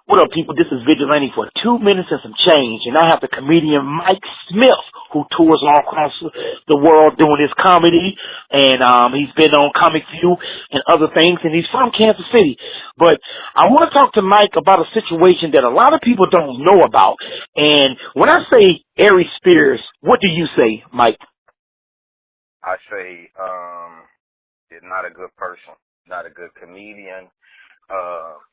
What up, people? This is Vigilante for 2 minutes and some change, and I have the comedian Mike Smith, who tours all across the world doing his comedy, and he's been on Comic View and other things, and he's from Kansas City. But I want to talk to Mike about a situation that a lot of people don't know about, and when I say Aries Spears, what do you say, Mike? I say, not a good person, not a good comedian.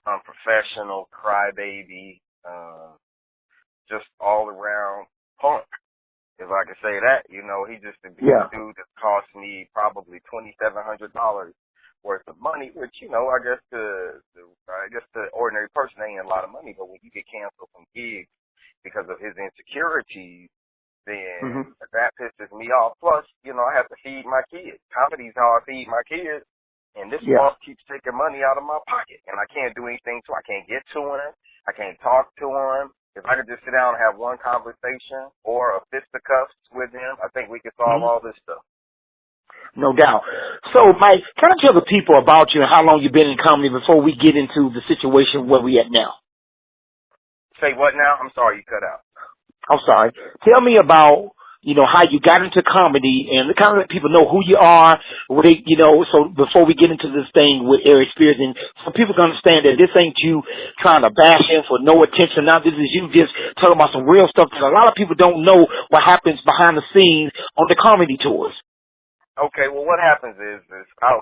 Unprofessional, crybaby, just all around punk, if I could say that. You know, he just a dude that cost me probably $2,700 worth of money, which, you know, I guess the ordinary person ain't a lot of money, but when you get canceled from gigs because of his insecurities, then that pisses me off. Plus, you know, I have to feed my kids. Comedy's how I feed my kids. And this boss keeps taking money out of my pocket, and I can't do anything to him. I can't get to him. I can't talk to him. If I could just sit down and have one conversation or a fisticuffs with him, I think we could solve all this stuff. No doubt. So, Mike, kind of tell the people about you and how long you've been in comedy before we get into the situation where we at now. Say what now? I'm sorry, you cut out. I'm sorry. Tell me about, you know, how you got into comedy and kind of let people know who you are, what they, you know, so before we get into this thing with Aries Spears, and so people can understand that this ain't you trying to bash him for no attention. Now this is you just talking about some real stuff, because a lot of people don't know what happens behind the scenes on the comedy tours. Okay, well, what happens is I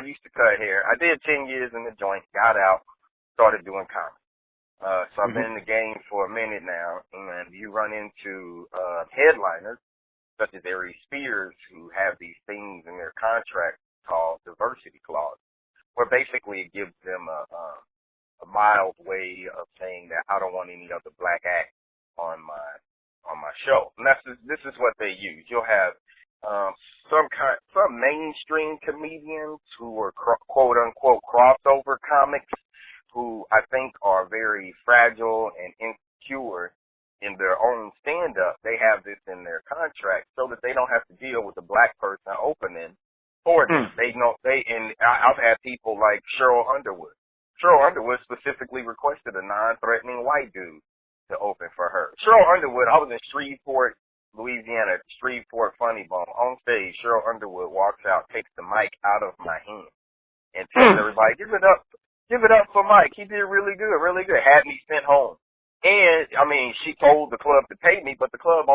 used to cut hair. I did 10 years in the joint, got out, started doing comedy. So I've been in the game for a minute now, and you run into headliners such as Aries Spears who have these things in their contract called diversity clause, where basically it gives them a mild way of saying that I don't want any other black act on my show. And this is what they use. You'll have some mainstream comedians who are quote unquote crossover comics, who I think are very fragile and insecure in their own stand-up. They have this in their contract so that they don't have to deal with a black person opening for them. I've had people like Cheryl Underwood. Cheryl Underwood specifically requested a non-threatening white dude to open for her. Cheryl Underwood, I was in Shreveport, Louisiana, Shreveport Funny Bone. On stage, Cheryl Underwood walks out, takes the mic out of my hand, and tells everybody, give it up for Mike. He did really good, really good. Had me sent home. And, I mean, she told the club to pay me, but the club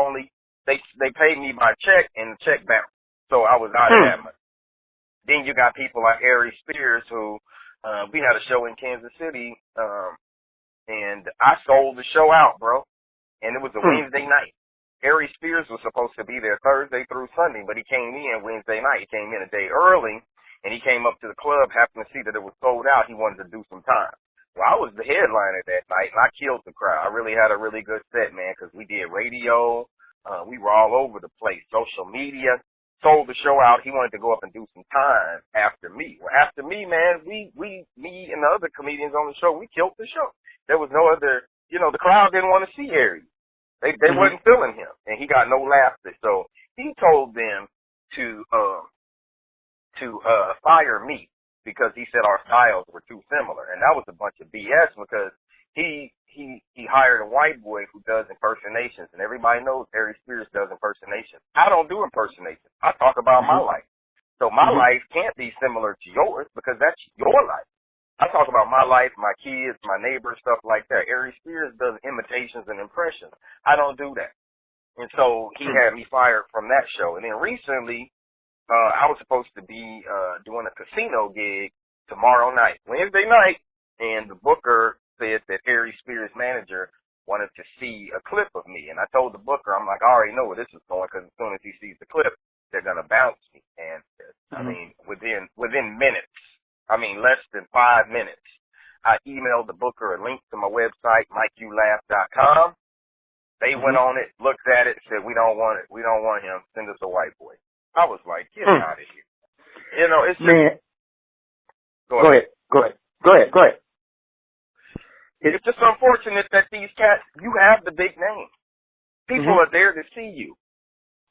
they paid me by check, and the check bounced. So I was out of that money. Then you got people like Aries Spears who, we had a show in Kansas City, and I sold the show out, bro. And it was a Wednesday night. Aries Spears was supposed to be there Thursday through Sunday, but he came in Wednesday night. He came in a day early. And he came up to the club, happened to see that it was sold out. He wanted to do some time. Well, I was the headliner that night, and I killed the crowd. I really had a really good set, man, because we did radio. We were all over the place, social media. Sold the show out. He wanted to go up and do some time after me. Well, after me, man, me and the other comedians on the show, we killed the show. There was no other, you know, the crowd didn't want to see Aries. They wasn't feeling him, and he got no laughter. So he told them to fire me because he said our styles were too similar. And that was a bunch of BS because he hired a white boy who does impersonations, and everybody knows Aries Spears does impersonations. I don't do impersonations. I talk about my life. So my life can't be similar to yours because that's your life. I talk about my life, my kids, my neighbors, stuff like that. Aries Spears does imitations and impressions. I don't do that. And so he had me fired from that show. And then recently, I was supposed to be doing a casino gig tomorrow night, Wednesday night, and the booker said that Aries Spears' manager wanted to see a clip of me. And I told the booker, I'm like, I already know where this is going because as soon as he sees the clip, they're going to bounce me. And, I mean, within minutes, less than 5 minutes, I emailed the booker a link to my website, MikeYouLaugh.com. They went on it, looked at it, said, we don't want it. We don't want him. Send us a white boy. I was like, get out of here. You know, it's just... Man. Go ahead. It's just unfortunate that these cats, you have the big name. People are there to see you.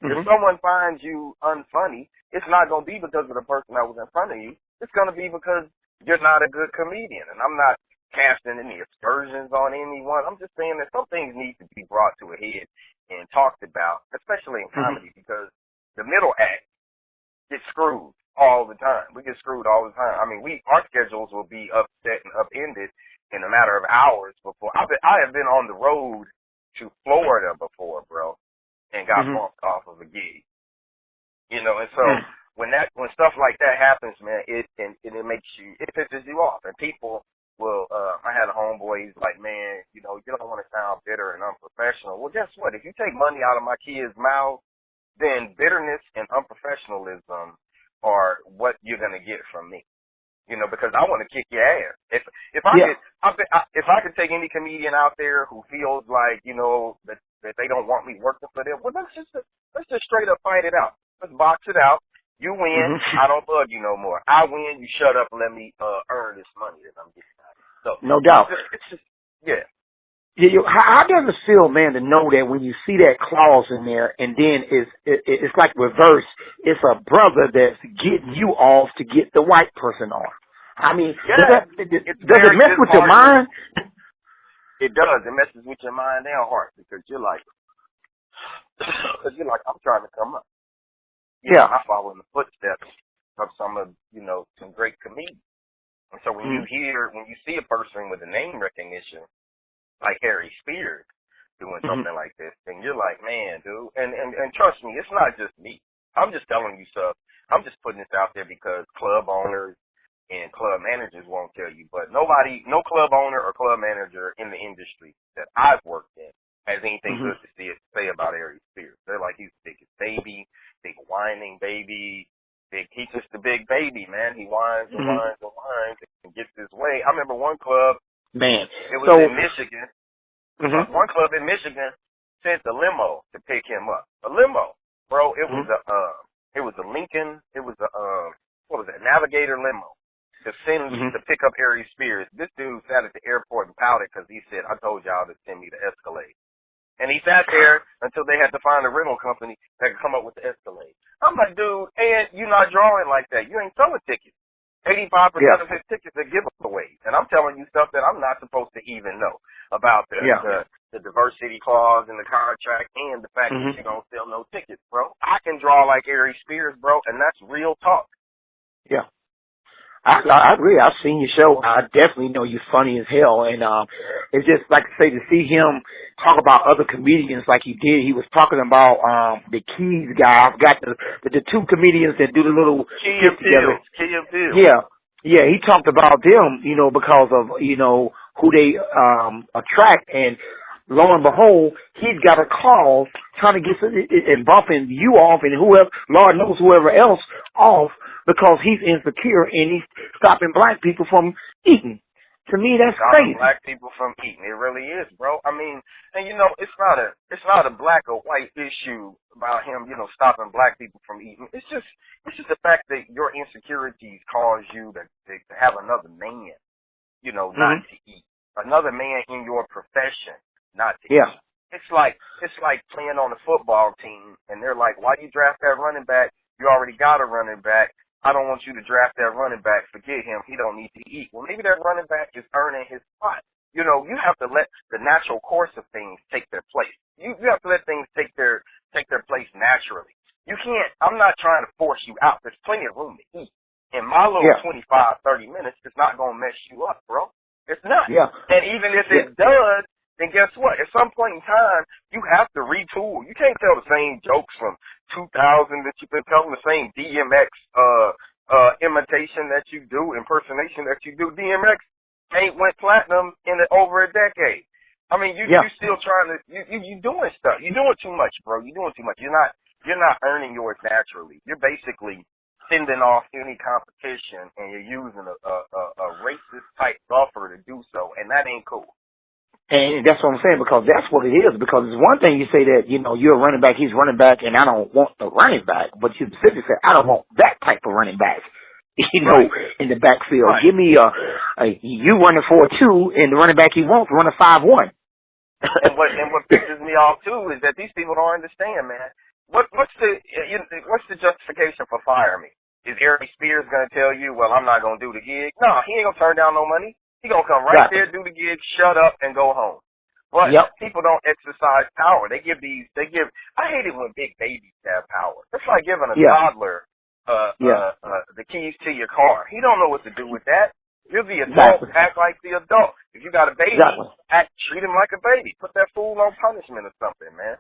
If someone finds you unfunny, it's not going to be because of the person that was in front of you. It's going to be because you're not a good comedian. And I'm not casting any aspersions on anyone. I'm just saying that some things need to be brought to a head and talked about, especially in comedy, because the middle act gets screwed all the time. We get screwed all the time. I mean, our schedules will be upset and upended in a matter of hours before. I have been on the road to Florida before, bro, and got bumped off of a gig. You know, and so when stuff like that happens, man, it makes you, it pisses you off, and people. Well, I had a homeboy, he's like, man, you know, you don't want to sound bitter and unprofessional. Well, guess what? If you take money out of my kids' mouths, then bitterness and unprofessionalism are what you're going to get from me. You know, because I want to kick your ass. If I could take any comedian out there who feels like, you know, that they don't want me working for them, well, let's just straight up fight it out. Let's box it out. You win, I don't bug you no more. I win, you shut up and let me earn this money that I'm getting. So, no doubt. It's just, yeah. How does it feel, man, to know that when you see that clause in there, and then it's like reverse, it's a brother that's getting you off to get the white person off? I mean, does it mess with your mind? It does. It messes with your mind and heart because you're like, I'm trying to come up. You know, I follow in the footsteps of some great comedians. And so when you see a person with a name recognition, like Aries Spears doing something like this, then you're like, man, dude. And trust me, it's not just me. I'm just telling you stuff. I'm just putting this out there because club owners and club managers won't tell you. But no club owner or club manager in the industry that I've worked in has anything good to say about Aries Spears. They're like, he's the biggest baby, big whining baby. He's just a big baby, man. He whines and whines and whines and gets his way. I remember one club, it was in Michigan. One club in Michigan sent a limo to pick him up. A limo, bro. It was a Lincoln. It was a Navigator limo to pick up Aries Spears. This dude sat at the airport and pouted because he said, "I told y'all to send me the Escalade." And he sat there until they had to find a rental company that could come up with the Escalade. I'm like, dude, and you're not drawing like that. You ain't selling tickets. 85% of his tickets are giveaways. And I'm telling you stuff that I'm not supposed to even know about the diversity clause in the contract and the fact that you don't sell no tickets, bro. I can draw like Aries Spears, bro, and that's real talk. Yeah. I agree. I've seen your show. I definitely know you're funny as hell. And it's just like I say, to see him talk about other comedians like he did. He was talking about the Keys guy. I forgot the two comedians that do the little skit together. Yeah. He talked about them, you know, because of, you know, who they attract. And lo and behold, he's got a clause trying to get and bumping you off and whoever, Lord knows whoever else off, because he's insecure and he's stopping black people from eating. To me, that's crazy. Black people from eating. It really is, bro. I mean, and you know, it's not a black or white issue about him, you know, stopping black people from eating. It's just the fact that your insecurities cause you to have another man, you know, not to eat. Another man in your profession not to eat. It's like playing on a football team and they're like, why do you draft that running back? You already got a running back. I don't want you to draft that running back. Forget him. He don't need to eat. Well, maybe that running back is earning his spot. You know, you have to let the natural course of things take their place. You have to let things take their place naturally. You can't, I'm not trying to force you out. There's plenty of room to eat. And my little 25, 30 minutes is not going to mess you up, bro. It's not. And even if it does, then guess what? At some point in time, you have to retool. You can't tell the same jokes from 2000 that you've been telling, the same DMX imitation that you do, impersonation that you do. DMX ain't went platinum in over a decade. I mean, you still trying to, you doing stuff. You're doing too much, bro. You're doing too much. You're not earning yours naturally. You're basically sending off any competition and you're using a racist type golfer to do so, and that ain't cool. And that's what I'm saying, because that's what it is. Because it's one thing you say that, you know, you're a running back, he's running back, and I don't want the running back. But you specifically say, I don't want that type of running back, you know, in the backfield. Give me you running 4.2, and the running back he wants running 5.1. and what pisses me off too is that these people don't understand, man. What's the justification for firing me? Is Aries Spears gonna tell you, well, I'm not gonna do the gig? No, he ain't gonna turn down no money. He gonna come right there, do the gig, shut up, and go home. But people don't exercise power. I hate it when big babies have power. It's like giving a toddler the keys to your car. He don't know what to do with that. You're the adult, act like the adult. If you got a baby, treat him like a baby. Put that fool on punishment or something, man.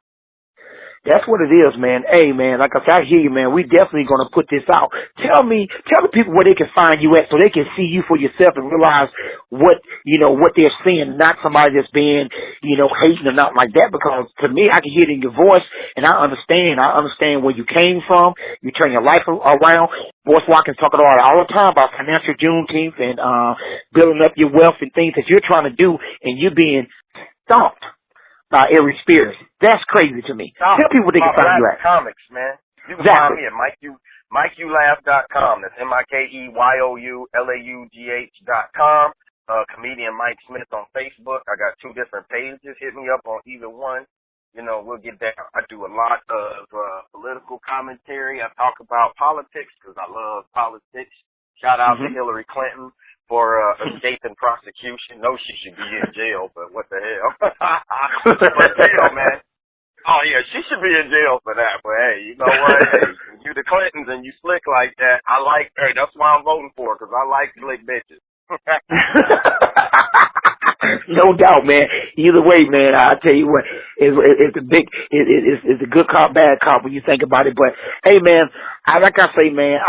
That's what it is, man. Hey, man, like I said, I hear you, man. We definitely going to put this out. Tell the people where they can find you at so they can see you for yourself and realize what they're seeing, not somebody that's being, hating or nothing like that. Because to me, I can hear it in your voice, and I understand where you came from. You turn your life around. Boss Watkins talking all the time about financial Juneteenth and building up your wealth and things that you're trying to do, and you're being stomped by Aries Spears. That's crazy to me. Tell people they can find you at. Comics, man. You can find me at MikeYouLaugh.com. That's MikeYouLaughh.com. Comedian Mike Smith on Facebook. I got 2 different pages. Hit me up on either one. We'll get down. I do a lot of political commentary. I talk about politics because I love politics. Shout out to Hillary Clinton for escaping prosecution. No, she should be in jail, but what the hell? But jail, man. Oh, yeah, she should be in jail for that. But, hey, you know what? Hey, you the Clintons and you slick like that. That's why I'm voting for her, because I like slick bitches. No doubt, man. Either way, man, I tell you what, it's a good cop, bad cop when you think about it. But hey, man, like I say, man,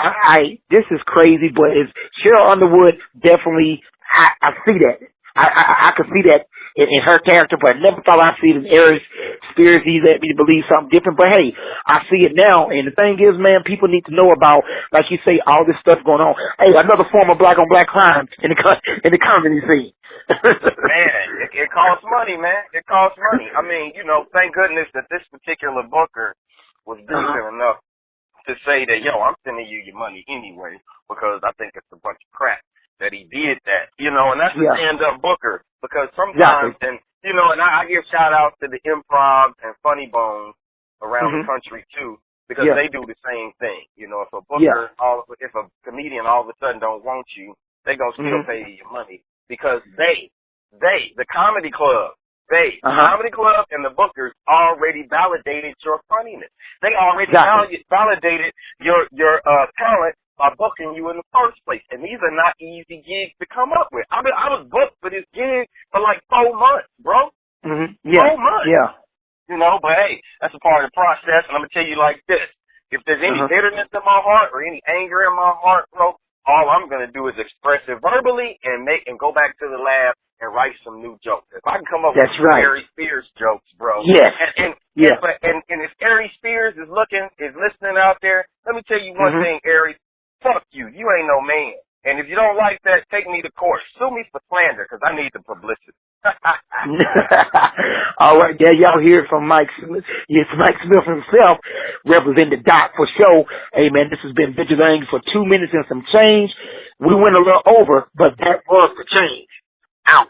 this is crazy, but it's Cheryl Underwood definitely. I see that. I can see that in her character, but I never thought I'd see it in Aries Spears. He's let me to believe something different. But hey, I see it now, and the thing is, man, people need to know about, like you say, all this stuff going on. Hey, another form of black on black crime in the comedy scene. Man, it costs money, man. It costs money. I mean, thank goodness that this particular booker was decent enough to say that, I'm sending you your money anyway, because I think it's a bunch of crap that he did that, and that's a stand-up booker, because sometimes, and I give shout-outs to the improv and funny bones around the country, too, because they do the same thing. If a booker, if a comedian all of a sudden don't want you, they gonna still pay you your money, because the comedy club, the comedy club and the bookers already validated your funniness. They already validated your talent by booking you in the first place. And these are not easy gigs to come up with. I was booked for this gig for like 4 months, bro. 4 months. Yeah. But hey, that's a part of the process. And I'm going to tell you like this. If there's any bitterness in my heart or any anger in my heart, bro, all I'm going to do is express it verbally and go back to the lab and write some new jokes. If I can come up with some Aries Spears jokes, bro. Yes. And if Aries Spears is listening out there, let me tell you one thing, Aries. Fuck you. You ain't no man. And if you don't like that, take me to court. Sue me for slander, because I need the publicity. All right, there y'all hear it from Mike Smith. Yes, Mike Smith himself, representing the Doc for show. Hey, man, this has been Vigilante for 2 minutes and some change. We went a little over, but that was the change. Out.